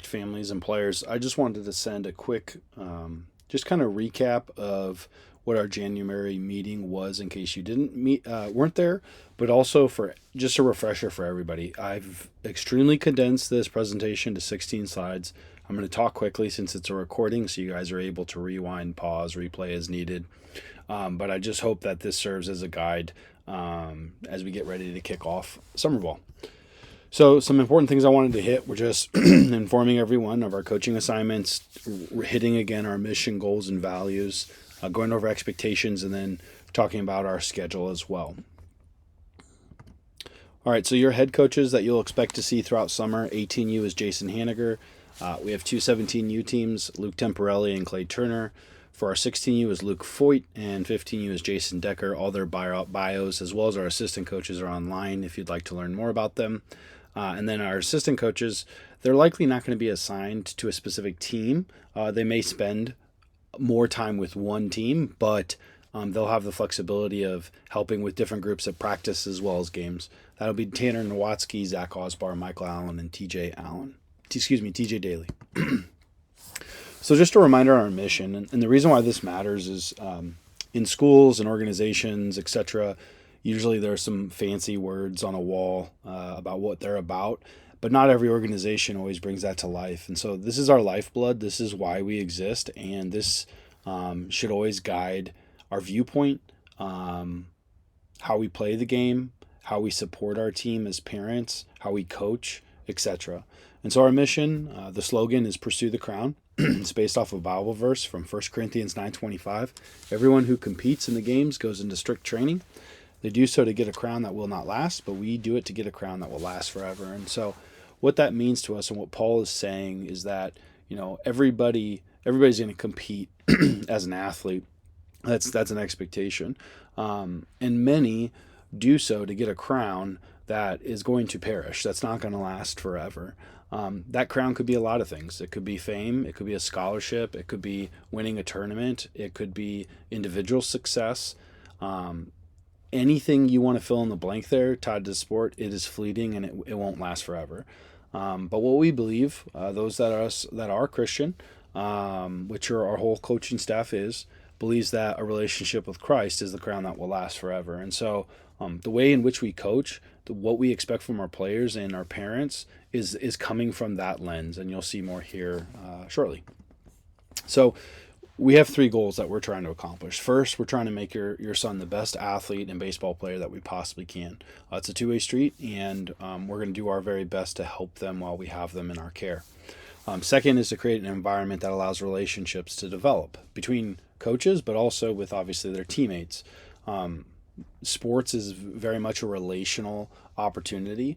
families and players. I just wanted to send a quick, just kind of recap of what our January meeting was in case you didn't weren't there, but also for just a refresher for everybody. I've extremely condensed this presentation to 16 slides. I'm going to talk quickly since it's a recording, so you guys are able to rewind, pause, replay as needed. But I just hope that this serves as a guide as we get ready to kick off summer ball. So some important things I wanted to hit were just informing everyone of our coaching assignments, hitting again our mission, goals, and values, going over expectations, and then talking about our schedule as well. All right, so your head coaches that you'll expect to see throughout summer, 18U is Jason Haniger. We have two 17U teams, Luke Temporelli and Clay Turner. For our 16U is Luke Foyt, and 15U is Jason Decker. All their bios, as well as our assistant coaches, are online if you'd like to learn more about them. And then our assistant coaches, they're likely not going to be assigned to a specific team. They may spend more time with one team, but they'll have the flexibility of helping with different groups at practice as well as games. That'll be Tanner Nowatzki, Zach Osbar, Michael Allen, and TJ Daly. So just a reminder on our mission, and the reason why this matters is in schools and organizations, etc., usually there are some fancy words on a wall about what they're about, but not every organization always brings that to life. And so this is our lifeblood. This is why we exist, and this should always guide our viewpoint, how we play the game, how we support our team as parents, how we coach, etc. And so our mission, the slogan is "Pursue the Crown." It's based off a Bible verse from 1 Corinthians 9:25. Everyone who competes in the games goes into strict training. They do so to get a crown that will not last, but we do it to get a crown that will last forever. And so what that means to us and what Paul is saying is that, everybody's going to compete as an athlete. That's an expectation. And many do so to get a crown that is going to perish. That's not going to last forever. That crown could be a lot of things. It could be fame. It could be a scholarship. It could be winning a tournament. It could be individual success. Anything you want to fill in the blank there tied to sport, it is fleeting and it won't last forever. But what we believe, those that are Christian, which our whole coaching staff believes that a relationship with Christ is the crown that will last forever. And so the way in which we coach, what we expect from our players and our parents is coming from that lens, and you'll see more here shortly. So we have three goals that we're trying to accomplish. First, we're trying to make your son the best athlete and baseball player that we possibly can. It's a two-way street, and we're going to do our very best to help them while we have them in our care. Second is to create an environment that allows relationships to develop between coaches, but also with obviously their teammates. Sports is very much a relational opportunity.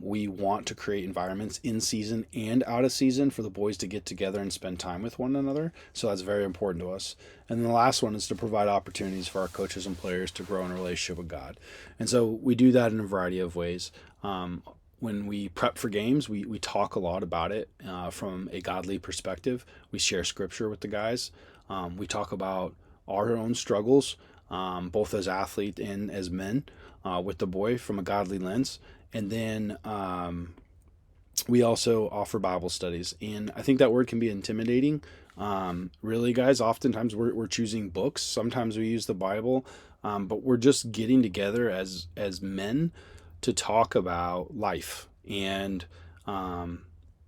We want to create environments in season and out of season for the boys to get together and spend time with one another. So that's very important to us. And then the last one is to provide opportunities for our coaches and players to grow in a relationship with God. And so we do that in a variety of ways. When we prep for games, we talk a lot about it from a godly perspective. We share scripture with the guys. We talk about our own struggles, both as athletes and as men, with the boy from a godly lens. And then we also offer Bible studies. And I think that word can be intimidating. Really, guys, oftentimes we're choosing books. Sometimes we use the Bible, but we're just getting together as men to talk about life. And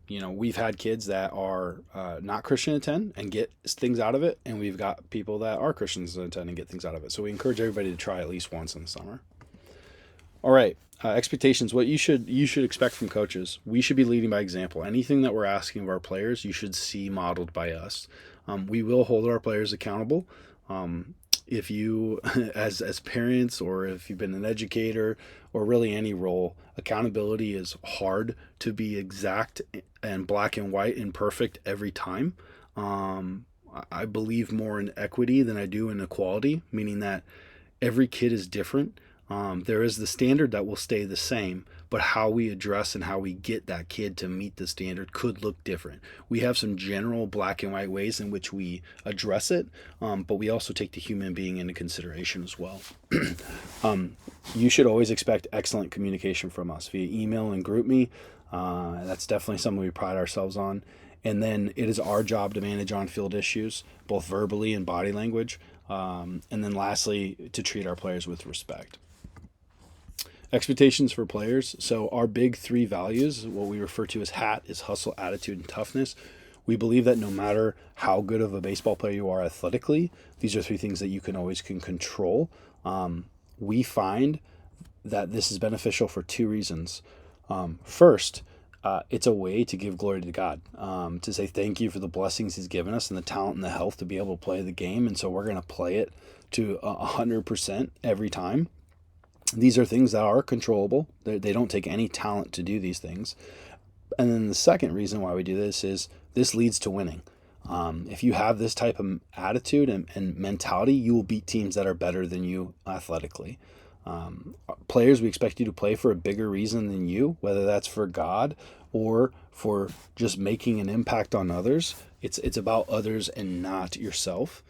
we've had kids that are not Christian attend and get things out of it, and we've got people that are Christians that attend and get things out of it. So we encourage everybody to try at least once in the summer. All right, expectations. What you should expect from coaches. We should be leading by example. Anything that we're asking of our players, you should see modeled by us. We will hold our players accountable. If you, as parents, or if you've been an educator, or really any role, accountability is hard to be exact and black and white and perfect every time. I believe more in equity than I do in equality, meaning that every kid is different. There is the standard that will stay the same, but how we address and how we get that kid to meet the standard could look different. We have some general black and white ways in which we address it, but we also take the human being into consideration as well. You should always expect excellent communication from us via email and GroupMe. That's definitely something we pride ourselves on. And then it is our job to manage on-field issues, both verbally and body language. And then lastly, to treat our players with respect. Expectations for players. So our big three values, what we refer to as HAT, is hustle, attitude, and toughness. We believe that no matter how good of a baseball player you are athletically, these are three things that you can always control. We find that this is beneficial for two reasons. First, it's a way to give glory to God, to say thank you for the blessings He's given us and the talent and the health to be able to play the game. And so we're going to play it to 100% every time. These are things that are controllable. They don't take any talent to do these things. And then the second reason why we do this is this leads to winning. If you have this type of attitude and mentality, you will beat teams that are better than you athletically. Players, we expect you to play for a bigger reason than you, whether that's for God or for just making an impact on others. It's about others and not yourself.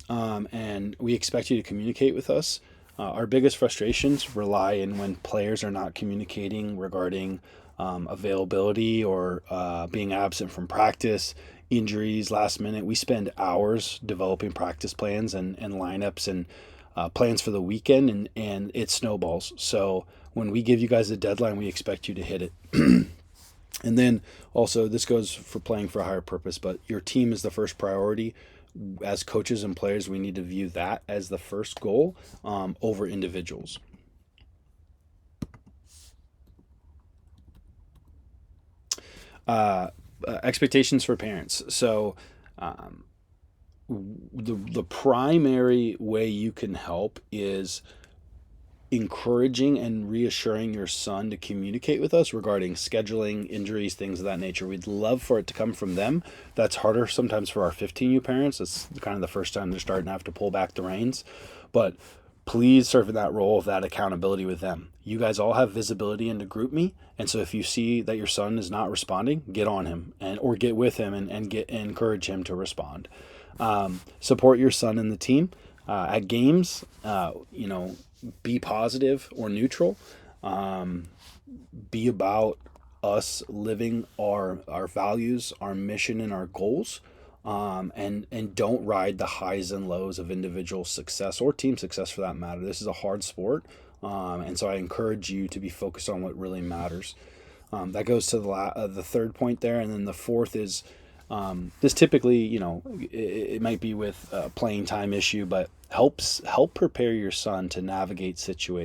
And we expect you to communicate with us. Our biggest frustrations rely in when players are not communicating regarding availability or being absent from practice, injuries, last minute. We spend hours developing practice plans and lineups and plans for the weekend, and it snowballs. So when we give you guys a deadline, we expect you to hit it. And then also, this goes for playing for a higher purpose, but your team is the first priority. As coaches and players, we need to view that as the first goal over individuals. Expectations for parents. So the primary way you can help is encouraging and reassuring your son to communicate with us regarding scheduling, injuries, things of that nature. We'd love for it to come from them. That's harder sometimes for our 15U parents. It's kind of the first time they're starting to have to pull back the reins. But please serve in that role of that accountability with them. You guys all have visibility into GroupMe, and so if you see that your son is not responding, get on him or get with him and encourage him to respond. Support your son and the team at games. Be positive or neutral. Be about us living our values, our mission, and our goals. And don't ride the highs and lows of individual success or team success for that matter. This is a hard sport. And so I encourage you to be focused on what really matters. That goes to the third point there. And then the fourth is this typically, it might be with a playing time issue, but help prepare your son to navigate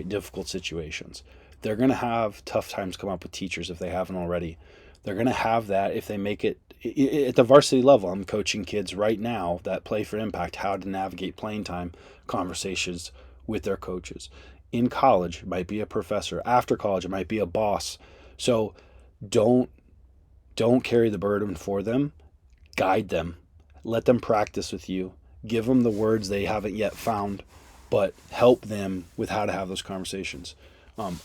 difficult situations. They're going to have tough times come up with teachers if they haven't already. They're going to have that if they make it at the varsity level. I'm coaching kids right now that play for Impact how to navigate playing time conversations with their coaches. In college, it might be a professor. After college, it might be a boss. So don't carry the burden for them. Guide them. Let them practice with you. Give them the words they haven't yet found, but help them with how to have those conversations.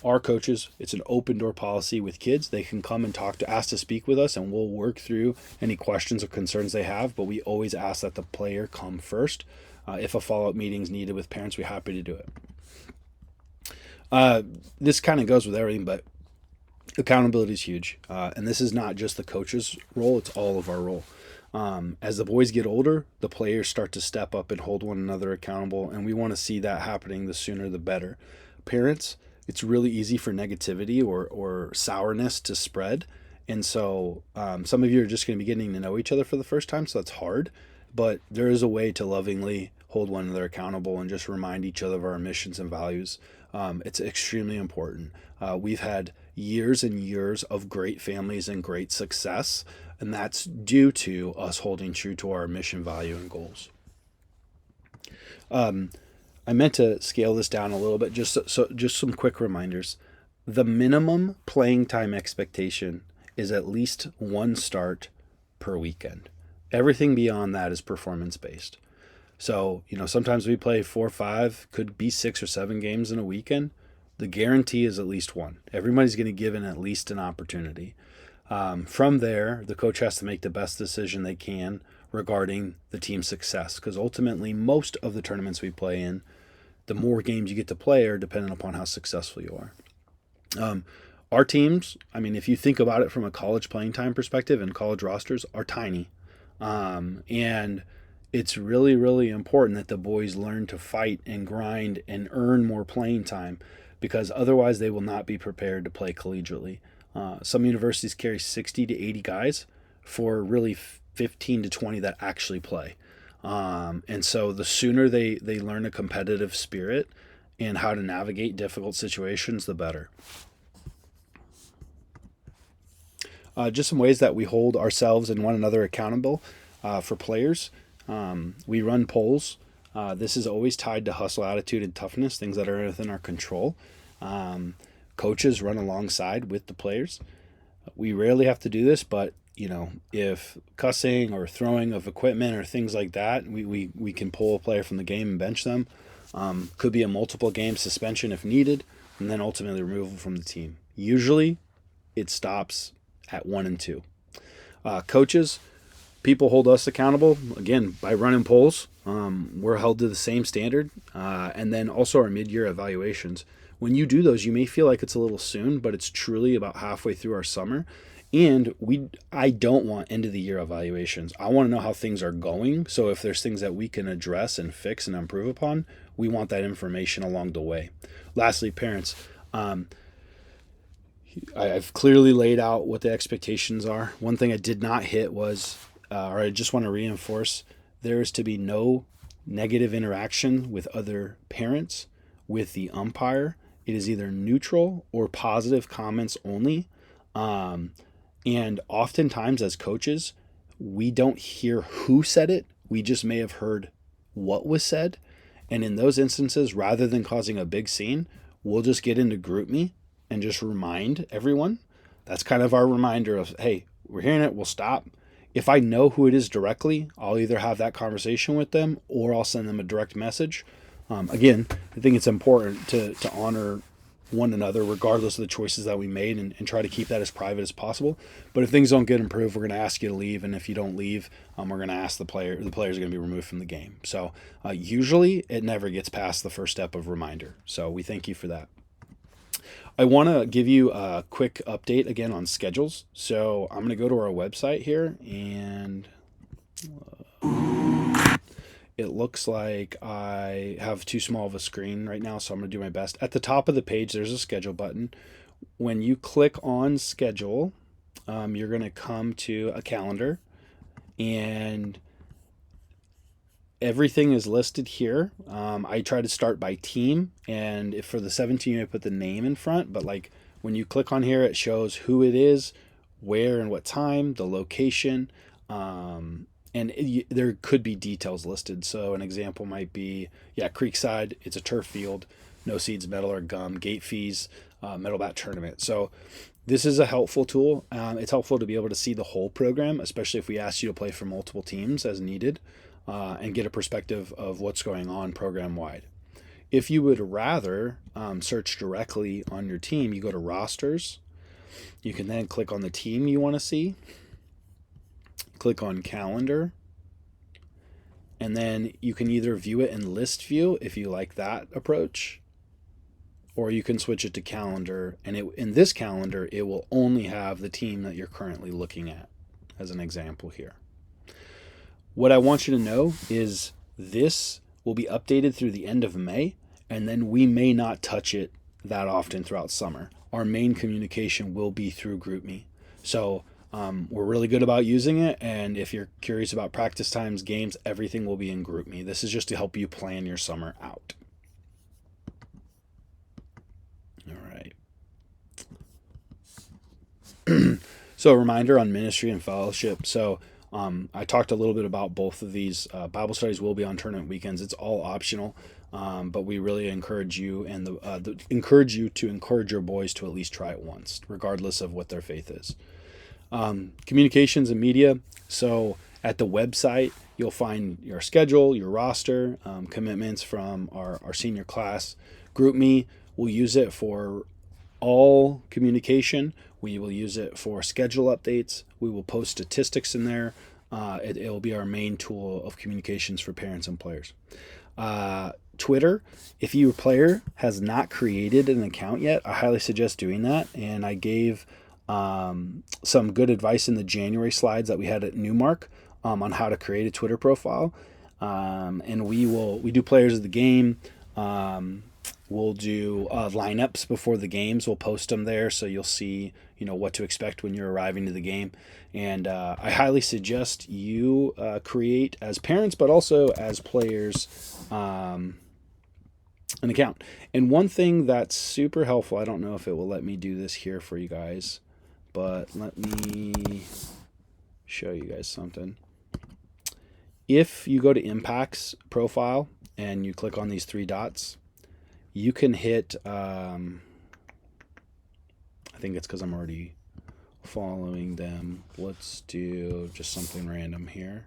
Our coaches, it's an open door policy with kids. They can come and ask to speak with us, and we'll work through any questions or concerns they have, but we always ask that the player come first. If a follow-up meeting is needed with parents, we're happy to do it. This kind of goes with everything, but accountability is huge. And this is not just the coach's role, it's all of our role. As the boys get older, the players start to step up and hold one another accountable, and we want to see that happening. The sooner the better. Parents, it's really easy for negativity or sourness to spread. And so some of you are just going to be getting to know each other for the first time, so that's hard. But there is a way to lovingly hold one another accountable and just remind each other of our missions and values. It's extremely important. We've had years and years of great families and great success, and that's due to us holding true to our mission, value, and goals. I meant to scale this down a little bit, just some quick reminders. The minimum playing time expectation is at least one start per weekend. Everything beyond that is performance based. So, sometimes we play 4 or 5, could be 6 or 7 games in a weekend. The guarantee is at least one. Everybody's going to give in at least an opportunity. From there, the coach has to make the best decision they can regarding the team's success, because ultimately most of the tournaments we play in, the more games you get to play are dependent upon how successful you are. Our teams, I mean, if you think about it from a college playing time perspective, and college rosters are tiny. And it's really, really important that the boys learn to fight and grind and earn more playing time, because otherwise they will not be prepared to play collegiately. Some universities carry 60 to 80 guys for really 15 to 20 that actually play. And so the sooner they learn a competitive spirit and how to navigate difficult situations, the better. Just some ways that we hold ourselves and one another accountable for players. We run polls. This is always tied to hustle attitude and toughness, things that are within our control. Coaches run alongside with the players. We rarely have to do this, but if cussing or throwing of equipment or things like that, we can pull a player from the game and bench them. Could be a multiple game suspension if needed, and then ultimately removal from the team. Usually it stops at 1 and 2. Coaches, people hold us accountable, again, by running polls. We're held to the same standard. And then also our mid-year evaluations. When you do those, you may feel like it's a little soon, but it's truly about halfway through our summer. And I don't want end of the year evaluations. I want to know how things are going. So if there's things that we can address and fix and improve upon, we want that information along the way. Lastly, parents, I've clearly laid out what the expectations are. One thing I did not hit was, or I just want to reinforce, there is to be no negative interaction with other parents, with the umpire. It is either neutral or positive comments only. And oftentimes as coaches, we don't hear who said it. We just may have heard what was said. And in those instances, rather than causing a big scene, we'll just get into GroupMe and just remind everyone. That's kind of our reminder of, hey, we're hearing it, we'll stop. If I know who it is directly, I'll either have that conversation with them or I'll send them a direct message. Again, I think it's important to honor one another regardless of the choices that we made, and try to keep that as private as possible. But if things don't get improved, we're going to ask you to leave. And if you don't leave, we're going to ask the players are going to be removed from the game. So usually it never gets past the first step of reminder. So we thank you for that. I want to give you a quick update again on schedules. So I'm going to go to our website here, and it looks like I have too small of a screen right now, so I'm going to do my best. At the top of the page, there's a schedule button. When you click on schedule, you're going to come to a calendar, and everything is listed here. I try to start by team, and if for the 17, I put the name in front, but like when you click on here, it shows who it is, where and what time, the location, and there could be details listed. So an example might be, Creekside, it's a turf field, no seeds, metal, or gum, gate fees, metal bat tournament. So this is a helpful tool. It's helpful to be able to see the whole program, especially if we ask you to play for multiple teams as needed, and get a perspective of what's going on program-wide. If you would rather search directly on your team, you go to rosters. You can then click on the team you want to see. Click on calendar, and then you can either view it in list view if you like that approach, or you can switch it to calendar, and in this calendar it will only have the team that you're currently looking at, as an example here. What I want you to know is this will be updated through the end of May, and then we may not touch it that often throughout summer. Our main communication will be through GroupMe. So we're really good about using it, and if you're curious about practice times, games, everything will be in GroupMe. This is just to help you plan your summer out. All right. So a reminder on ministry and fellowship. So I talked a little bit about both of these. Bible studies will be on tournament weekends. It's all optional, but we really encourage you encourage you to encourage your boys to at least try it once, regardless of what their faith is. Communications and media. So at the website, you'll find your schedule, your roster, commitments from our senior class. GroupMe, we'll use it for all communication. We will use it for schedule updates. We will post statistics in there. It will be our main tool of communications for parents and players. Twitter, if your player has not created an account yet, I highly suggest doing that. And I gave some good advice in the January slides that we had at Newmark on how to create a Twitter profile. And we do players of the game. We'll do lineups before the games. We'll post them there, so you'll see what to expect when you're arriving to the game. And I highly suggest you create as parents, but also as players, an account. And one thing that's super helpful, I don't know if it will let me do this here for you guys, but let me show you guys something. If you go to Impact's profile and you click on these three dots, you can hit, I think it's because I'm already following them. Let's do just something random here.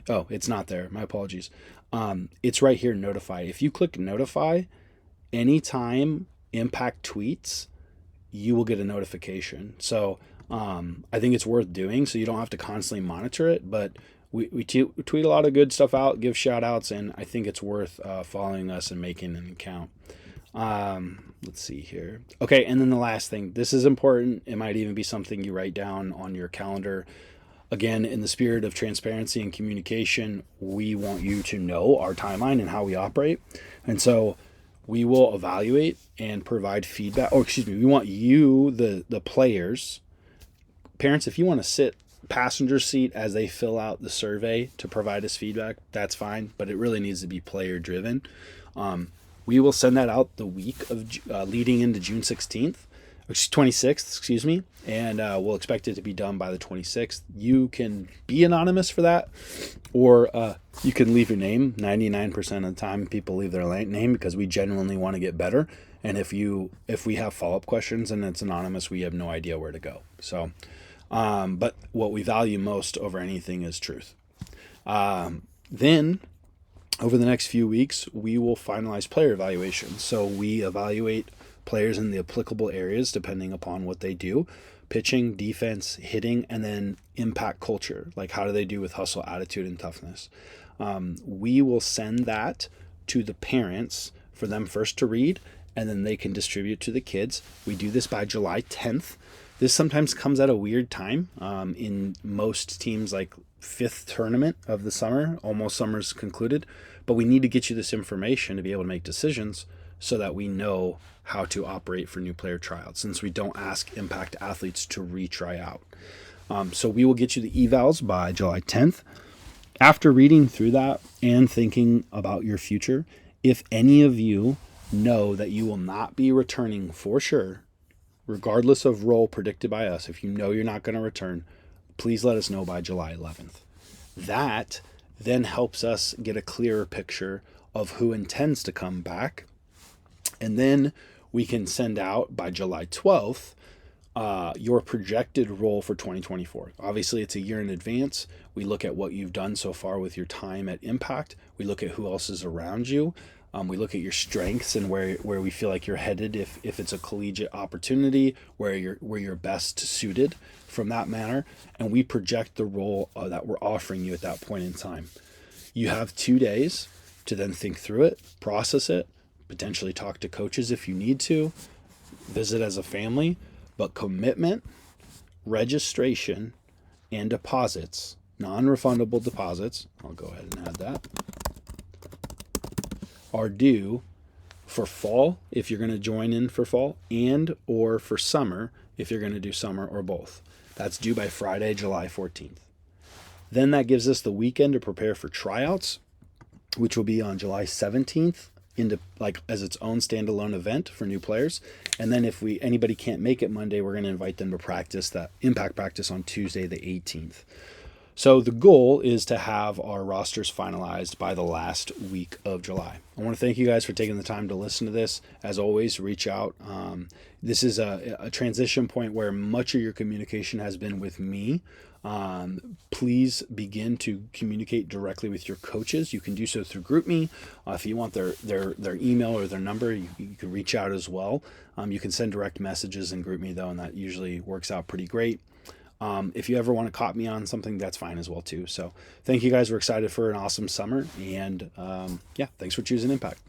Oh, it's not there. My apologies. It's right here, notify. If you click notify, anytime Impact tweets, you will get a notification. So I think it's worth doing so you don't have to constantly monitor it. But we tweet a lot of good stuff out, give shout outs, and I think it's worth following us and making an account. Let's see here. Okay, and then the last thing. This is important. It might even be something you write down on your calendar. Again, in the spirit of transparency and communication, we want you to know our timeline and how we operate. And so we will evaluate and provide feedback. Or excuse me, we want you, the players, parents, if you want to sit passenger seat as they fill out the survey to provide us feedback, that's fine. But it really needs to be player driven. We will send that out the week of leading into June 26th, and we'll expect it to be done by the 26th. You can be anonymous for that, or you can leave your name. 99% of the time, people leave their name because we genuinely want to get better. And if we have follow-up questions and it's anonymous, we have no idea where to go. So, but what we value most over anything is truth. Then, over the next few weeks, we will finalize player evaluations. So we evaluate players in the applicable areas depending upon what they do: pitching, defense, hitting, and then impact culture, like how do they do with hustle, attitude, and toughness. We will send that to the parents for them first to read, and then they can distribute to the kids. We do this by July 10th. This sometimes comes at a weird time in most teams, like fifth tournament of the summer, almost summer's concluded, but we need to get you this information to be able to make decisions so that we know how to operate for new player tryouts, since we don't ask Impact athletes to retry out. So we will get you the evals by July 10th. After reading through that and thinking about your future, if any of you know that you will not be returning for sure, regardless of role predicted by us, if you know you're not going to return, please let us know by July 11th. That then helps us get a clearer picture of who intends to come back. And then we can send out by July 12th your projected role for 2024. Obviously, it's a year in advance. We look at what you've done so far with your time at Impact. We look at who else is around you. We look at your strengths and where we feel like you're headed if it's a collegiate opportunity, where you're best suited from that manner. And we project the role that we're offering you at that point in time. You have 2 days to then think through it, process it, potentially talk to coaches if you need to, visit as a family, but commitment, registration, and deposits, non-refundable deposits, I'll go ahead and add that, are due for fall if you're going to join in for fall, and or for summer if you're going to do summer, or both. That's due by Friday, July 14th. Then that gives us the weekend to prepare for tryouts, which will be on July 17th, into as its own standalone event for new players. And then if anybody can't make it Monday, we're going to invite them to practice that impact practice on Tuesday the 18th. So the goal is to have our rosters finalized by the last week of July. I want to thank you guys for taking the time to listen to this. As always, reach out. This is a transition point where much of your communication has been with me. Please begin to communicate directly with your coaches. You can do so through GroupMe. If you want their email or their number, you can reach out as well. You can send direct messages in GroupMe though, and that usually works out pretty great. If you ever want to copy me on something, that's fine as well too. So thank you guys. We're excited for an awesome summer, and yeah, thanks for choosing Impact.